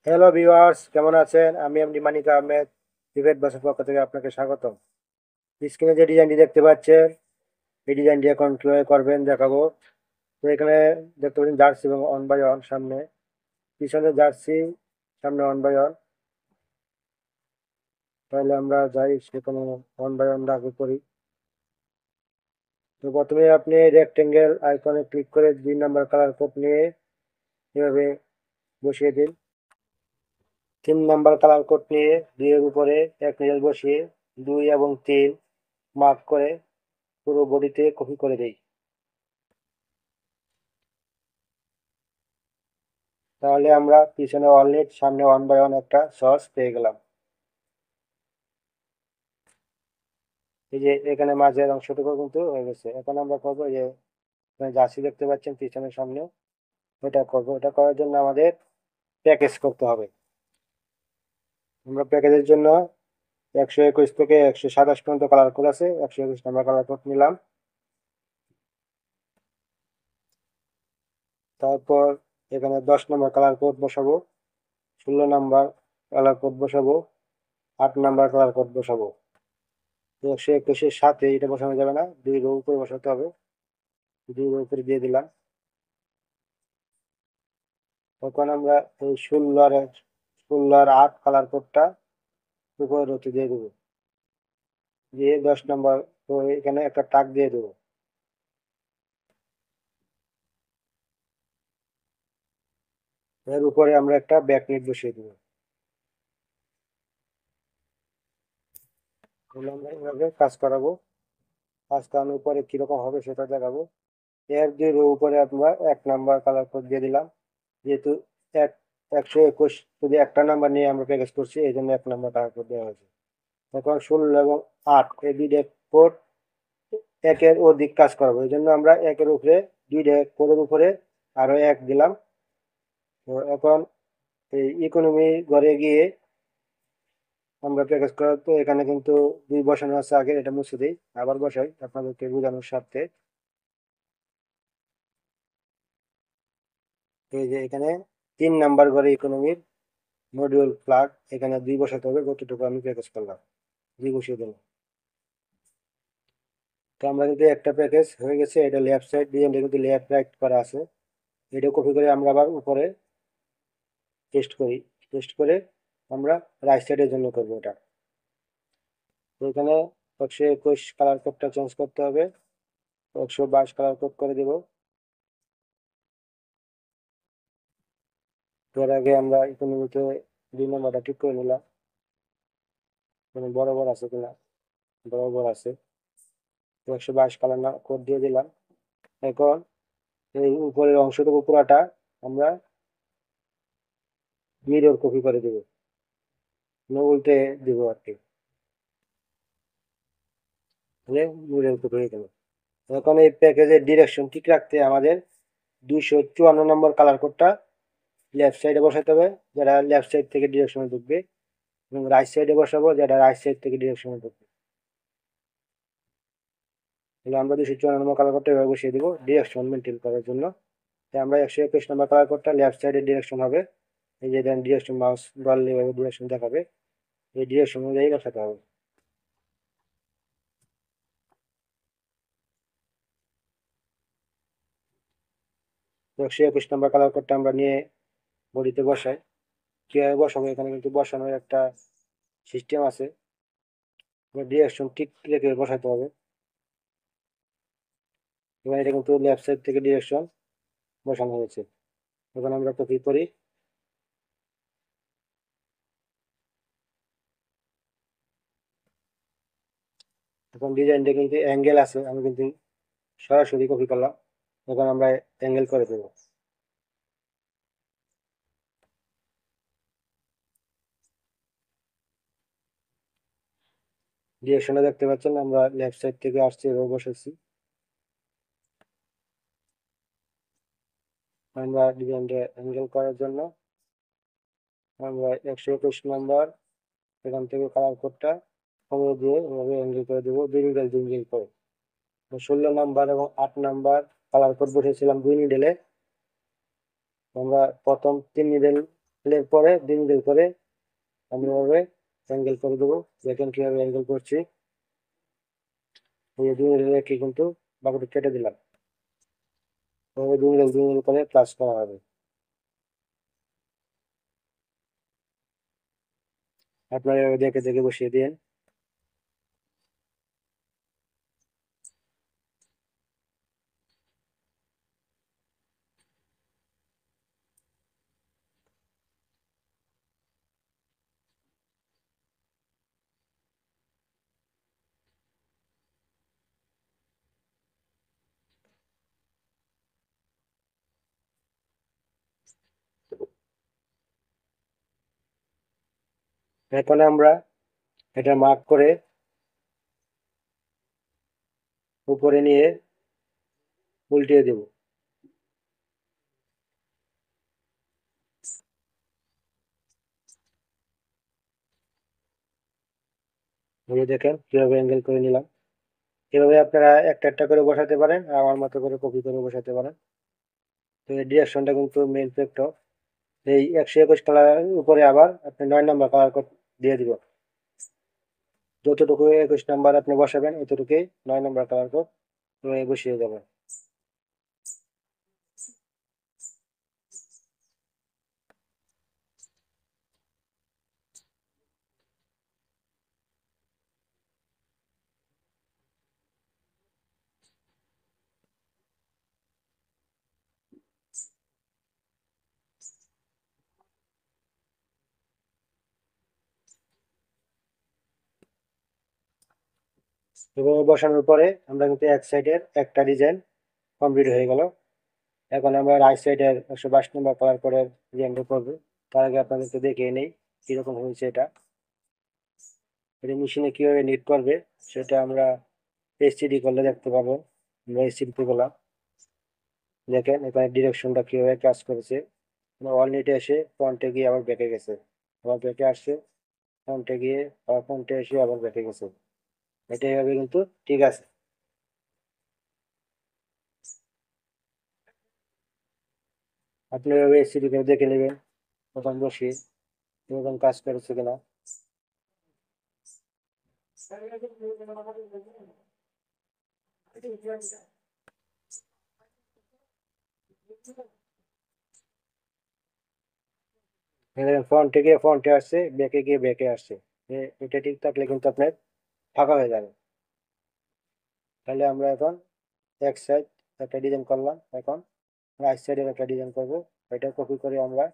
Hello viewers, কেমন আছেন? আমি এমডি মানিক আহমেদ, বিভেদ বাসের পক্ষ থেকে আপনাকে স্বাগতম। স্ক্রিনে যে ডিজাইনটি দেখতে পাচ্ছেন, এই ডিজাইনটি এখন কিভাবে করবেন দেখাবো। তো এখানে দেখতে পাচ্ছেন জার্সি এবং অন বাই অন সামনে, পিছনে জার্সি, সামনে অন বাই অন। তাহলে আমরা যাই সেখানে অন বাই অন আগে করি। তো প্রথমে আপনি রেক্টেঙ্গেল আইকনে ক্লিক করে 2 নাম্বার কালার কোড নিয়ে এভাবে বসিয়ে দিন। 3 নাম্বার কালার কোড নিয়ে 2 এর উপরে 1 নিডেল বসিয়ে 2 এবং 3 মার্ক করে পুরো বডিতে কপি করে দেই। তাহলে আমরা পিছনে ওয়ালেট, সামনে ওয়ান বাই ওয়ান একটা সস পেয়ে গেলাম। এই যে এখানে মাঝের অংশটুকু কিন্তু হয়ে গেছে। এখন আমরা করবো এই যে এখানে জার্সি দেখতে পাচ্ছেন পিছনে সামনে, এটা করবো। এটা করার জন্য আমাদের প্যাকেজ করতে হবে। আমরা প্যাকেজের জন্য 121 থেকে 127 পর্যন্ত কালার কোড আছে, 121 নাম্বার কালার কোড নিলাম। তারপর এখানে 10 নাম্বার কালার কোড বসাবো, 16 নাম্বার কালার কোড বসাবো, 8 নাম্বার কালার কোড বসাবো। 121-এর সাথে এটা বসানো যাবে না, 2 রো উপরে বসাতে হবে। 2 রো উপরে দিয়ে দিলাম। তখন আমরা এই 16 আর 8 কালার কোডটা উপরে রোতে দিয়ে দেবো, দিয়ে 10 নাম্বার। তো এখানে একটা টাক দিয়ে দেবো। এর উপরে আমরা একটা ব্যাকনেট বসিয়ে দেবো। তাহলে আমরা এইভাবে কাজ করাবো। কাজ করানোর পরে কিরকম হবে সেটা দেখাবো। এর 2 রো উপরে আমরা 1 নাম্বার কালার কোড দিয়ে দিলাম। যেহেতু এক 121 যদি একটা নাম্বার নিয়ে আমরা প্যাকেজ করছি, এই জন্য 1 নাম্বার কালার কোড দেওয়া হয়েছে। এখন 16 এবং 8 এই দুইটা কোড একের অধিক কাজ করাবো, এই জন্য আমরা একের উপরে 2টা কোডের উপরে আরো 1 দিলাম। তো এখন এই ইকোনমি ঘরে গিয়ে আমরা প্যাকেজ করার, তো এখানে কিন্তু 2 বসানো আছে আগে, এটা মুছে দিই, আবার বসাই আপনাদেরকে বোঝানোর স্বার্থে। এই যে এখানে 3 নাম্বার ঘরে ইকোনমির মডিউল প্লাগ, এখানে 2 বসাতে হবে, যতটুকু আমি প্যাকেজ করলাম 2 বসিয়ে দেবো। তো আমরা কিন্তু একটা প্যাকেজ হয়ে গেছে, এটা লেফট সাইড দিয়ে কিন্তু লেফট রাইট করা আছে। এটা কপি করে আমরা আবার উপরে পেস্ট করি। পেস্ট করে আমরা রাইট সাইডের জন্য করবো এটা। তো এখানে 121 কালার কোডটা চেঞ্জ করতে হবে, 122 কালার কোড করে দেব। এর আগে আমরা ইকোনমিতে 2 নাম্বারটা ঠিক করে নিলাম, মানে বরাবর আছে কিনা, বরাবর আছে। 122 কালার না কোড দিয়ে দিলাম। এখন এই উপরের অংশটুকু পুরাটা আমরা মিরর কপি করে দেবো, উল্টে দিব আর কি, তাহলে মিরর কপি হয়ে গেল। এখন এই প্যাকেজের ডিরেকশন ঠিক রাখতে আমাদের 254 নম্বর কালার কোডটা লেফট সাইডে বসাতে হবে, যেটা লেফট সাইড থেকে ডিরেকশনে ঢুকবে, এবং রাইট সাইডে বসাবো যেটা রাইট সাইড থেকে ডিরেকশনে ঢুকবে। তাহলে আমরা 254 নম্বর কালার কোডটা এভাবে বসিয়ে দিব ডিরেকশন মেনটেন করার জন্য। তাই আমরা 121 নম্বর কালার কোডটা লেফট সাইডে ডিরেকশন হবে, এই যে ডিরেকশন মাউস বললে এভাবে ডিরেকশন দেখাবে, এই ডিরেকশন অনুযায়ী বসাতে হবে। 121 নম্বর কালার কোডটা আমরা নিয়ে বডিতে বসাই। কিভাবে বসাবো, এখানে কিন্তু বসানোর একটা সিস্টেম আছে, ডিরেকশন ঠিক রেখে বসাতে হবে। এবং এটা কিন্তু লেফট সাইড থেকে ডিরেকশন বসানো হয়েছে। এখন আমরা কপি করি। এখন ডিজাইনটা কিন্তু অ্যাঙ্গেল আছে, আমি কিন্তু সরাসরি কপি করলাম। এখন আমরা অ্যাঙ্গেল করে দেবো। ডিরেকশনটা দেখতে পাচ্ছেন, আমরা লেফট সাইড থেকে আসছি এভাবে বসেছি। আমরা ডিজাইনটা অ্যাঙ্গেল করার জন্য আমরা 121 নম্বর এখান থেকে কালার কোডটা কমিয়ে দিয়ে এভাবে অ্যাঙ্গেল করে দেবো, 2 নিডেল করে। 16 নাম্বার এবং 8 নাম্বার কালার কোড বসেছিলাম 2 নিডেলে, আমরা প্রথম 3 নিডেল পরে 2 মিনিট করে আমি এভাবে অ্যাঙ্গেল করে দেবো। দেখেন কিভাবে অ্যাঙ্গেল করছি। এই 2 মিনিট রেখে কিন্তু বাকিটা কেটে দিলাম। এভাবে 2 মিনিট করে ক্লাস করা হবে। আপনারা এভাবে দেখে দেখে বসিয়ে দিন। এখন আমরা এটা মার্ক করে উপরে নিয়ে উল্টিয়ে দেব। এই দেখেন কিভাবে অ্যাঙ্গেল করে নিলাম। এভাবে আপনারা একটা একটা করে বসাতে পারেন, আর আমার মতো করে কপি করে বসাতে পারেন। তো এই ডিরেকশনটা কিন্তু মেন ফ্যাক্টর। এই 121 কালারের উপরে আবার আপনি 9 নম্বর কালার কোড দিয়ে দিব। যতটুকু 21 নম্বর আপনি বসাবেন এতটুকুই 9 নম্বর কালার কোড বসিয়ে যাবেন। এভাবে বসানোর পরে আমরা কিন্তু এক সাইডের একটা ডিজাইন কমপ্লিট হয়ে গেল। এখন আমরা রাইট সাইডের 122 নম্বর কালার কোডের ডিজাইনটা করবো। তার আগে আপনাদেরকে দেখিয়ে নেই কিরকম হয়েছে এটা। এটা মেশিনে কিভাবে নিট করবে সেটা আমরা এসসিডি করলে দেখতে পাবো। আমরা এসসিডি করলাম, দেখেন এখানে ডিরেকশনটা কিভাবে কাজ করেছে। অল নিটে এসে ফ্রন্টে গিয়ে আবার ব্যাকে গেছে, আবার ব্যাকে আসছে, ফ্রন্টে গিয়ে আবার ফ্রন্টে এসে আবার ব্যাকে গেছে। এটা এইভাবে কিন্তু ঠিক আছে। আপনি এভাবে এসসিডি করে দেখে নেবেন প্রথম বসিয়ে এরকম কাজ করেছে কিনা। ফ্রন্টে গিয়ে ফ্রন্টে আসছে, ব্যাকে গিয়ে ব্যাকে আসছে। এটা ঠিক থাকলে কিন্তু আপনার ফাঁকা হয়ে যাবে। তাহলে আমরা এখন এক সাইড একটা ডিজাইন করলাম, এখন রাইট সাইডের একটা ডিজাইন করবো। এটা কপি করে আমরা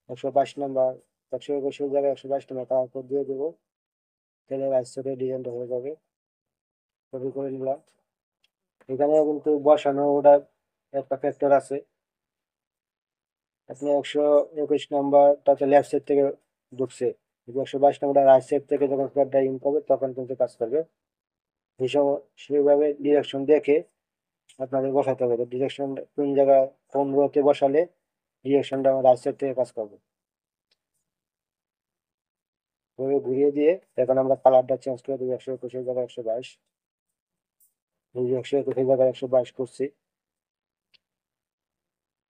122 নম্বর 121 জায়গায় 122 নম্বর কালার কোড দিয়ে দেবো। তাহলে রাইট সাইডের ডিজাইনটা হয়ে যাবে। কপি করে নিলাম। এখানেও কিন্তু বসানো ওটার একটা ফ্যাক্টর আছে। আপনি 121 নম্বরটাতে লেফট সাইড থেকে ঢুকছে, 122 নম্বরটা রাইট সাইড থেকে যখন প্যাডটা ইন করবে তখন কিন্তু কাজ করবে। হিসাব সেইভাবে ডিরেকশন দেখে আপনাদের বসাতে হবে। ডিরেকশন কোন জায়গায় কোন রোতে বসালে ডিরেকশনটা আমার রাইট সাইড থেকে কাজ করবে। ওইভাবে ঘুরিয়ে দিয়ে এখন আমরা কালারটা চেঞ্জ করে দেবো। 121 জায়গায় 122, এই 121 জায়গায় 122 করছি।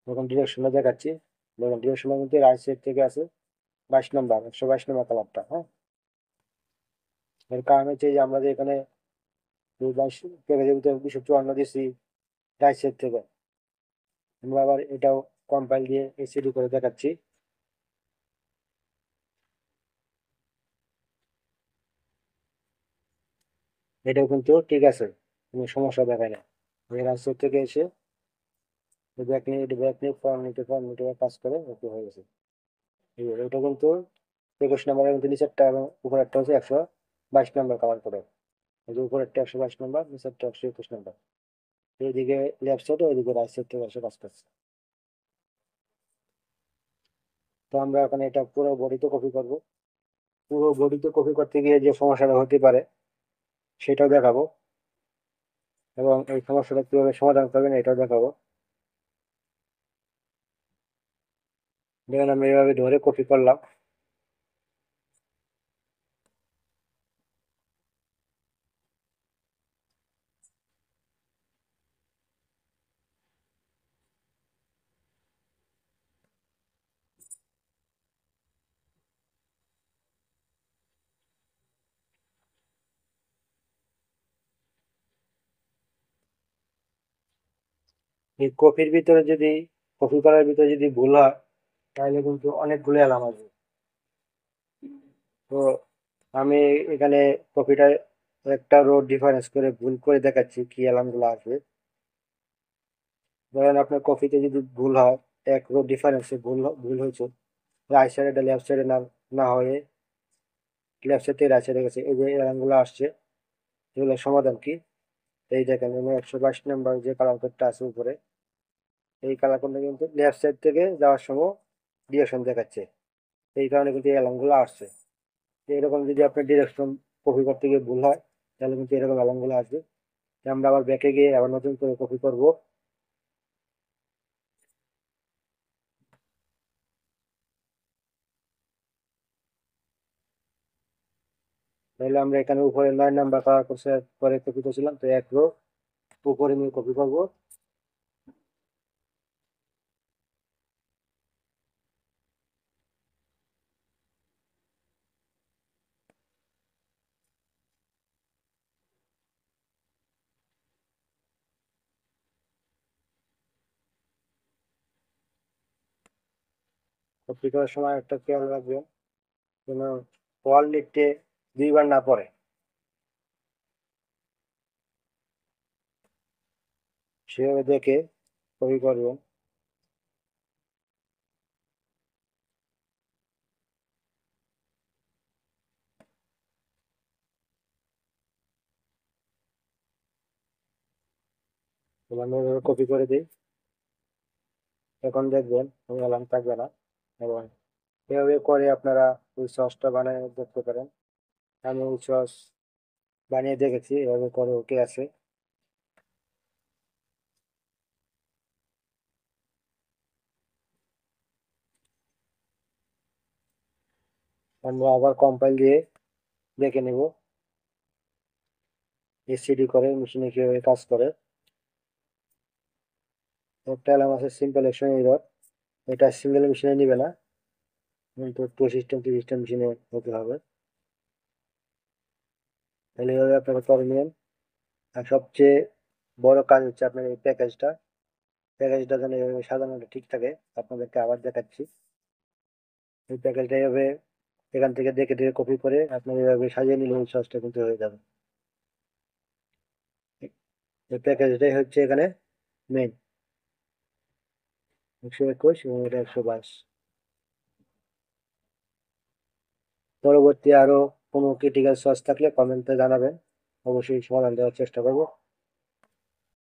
এখন ডিরেকশনটা দেখাচ্ছি। দেখুন ডিরেকশনটা কিন্তু রাইট সাইড থেকে আছে 22 নম্বর 122 নম্বর কালারটা। হ্যাঁ, এর কারণ হচ্ছে যে আমরা যে এখানে 252 দিচ্ছি রাইট সাইড থেকে, আমরা আবার এটাও কম্পাইল দিয়ে এসিডি করে দেখাচ্ছি। এটাও কিন্তু ঠিক আছে, কোনো সমস্যা দেখায় না। এই রাইট সাইড থেকে এসে ব্যাক নিয়ে ফ্রন্ট নিতে কাজ করে ওকে হয়ে গেছে। এটা কিন্তু 21 নম্বরের কিন্তু নিচেরটা এবং উপরেরটা হচ্ছে 122 নম্বর কালার করে। এই যে উপরেরটা 122 নম্বর, নিচেরটা 121 নম্বর। এইদিকে লেফট সাইডে ওইদিকে রাইট সাইড থেকে এসে কাজ করছে। তো আমরা এখন এটা পুরো বডিতে কপি করব। পুরো বডিতে কপি করতে গিয়ে যে সমস্যাটা হতে পারে সেটাও দেখাবো, এবং এই সমস্যাটা কিভাবে সমাধান করবেন এটাও দেখাবো। দেখেন আমি এইভাবে ধরে কপি করলাম। এই কফির ভিতরে যদি কফি করার ভিতরে যদি ভুল হয় তাহলে কিন্তু অনেকগুলো অ্যালার্ম আসবে। তো আমি এখানে কপিটা একটা রো ডিফারেন্স করে ভুল করে দেখাচ্ছি কি অ্যালার্মগুলো আসবে। ধরেন আপনার কপিতে যদি ভুল হয়, এক রো ডিফারেন্সে ভুল হয়েছে, রাইট সাইডে এটা লেফট সাইডে না না হয়ে লেফট সাইড থেকে রাইট সাইডে গেছে, এই যে অ্যালার্মগুলো আসছে এগুলোর সমাধান কি? এই দেখেন আমি 122 নম্বর যে কালার কোডটা আছে উপরে, এই কালার কোডটা কিন্তু লেফট সাইড থেকে যাওয়ার সময় ডিরেকশন দেখাচ্ছে, এই কারণে কিন্তু এই অ্যালার্মগুলো আসছে। এরকম যদি আপনার ডিরেকশন কপি করতে গিয়ে ভুল হয় তাহলে কিন্তু এরকম অ্যালার্মগুলো আসবে। আমরা আবার ব্যাকে গিয়ে আবার নতুন করে কপি করব। তাহলে আমরা এখানে উপরে 9 নাম্বার কালার করছে পরে কপি করছিলাম, তো এক রো উপরে নিয়ে কপি করব। কপি করার সময় একটা খেয়াল রাখবেন যেন ওয়াল লিখতে দুইবার না পড়ে, সেভাবে দেখে কপি করবেন। এবার আমি কপি করে দিই, এখন দেখবেন কোনো অ্যালার্ম থাকবে না। এবং এভাবে করে আপনারা ওই সসটা বানিয়ে দেখতে পারেন। আমি ওই সস বানিয়ে দেখেছি, এভাবে করে ওকে আছে। আমরা আবার কম্পাইল দিয়ে দেখে নেব এসিডি করে মেশিনে কিভাবে কাজ করে। একটা অ্যালার্ম আছে সিম্পল অ্যাকশন এরর, এটা সিঙ্গেল মেশিনে নিবে না, কিন্তু টু সিস্টেম থ্রি সিস্টেম মেশিনে হতে হবে। তাহলে এভাবে আপনারা করে নেবেন। আর সবচেয়ে বড় কাজ হচ্ছে আপনার এই প্যাকেজটা যেন এভাবে সাজানোটা ঠিক থাকে। আপনাদেরকে আবার দেখাচ্ছি, এই প্যাকেজটা এভাবে এখান থেকে দেখে দেখে কপি করে আপনার এভাবে সাজিয়ে নিলে ওই সসটা কিন্তু হয়ে যাবে। এই প্যাকেজটাই হচ্ছে এখানে মেইন, 121 এবং এটা 122। পরবর্তী আরো কোনো ক্রিটিক্যাল সস থাকলে কমেন্টে জানাবেন, অবশ্যই সমাধান দেওয়ার চেষ্টা করবো।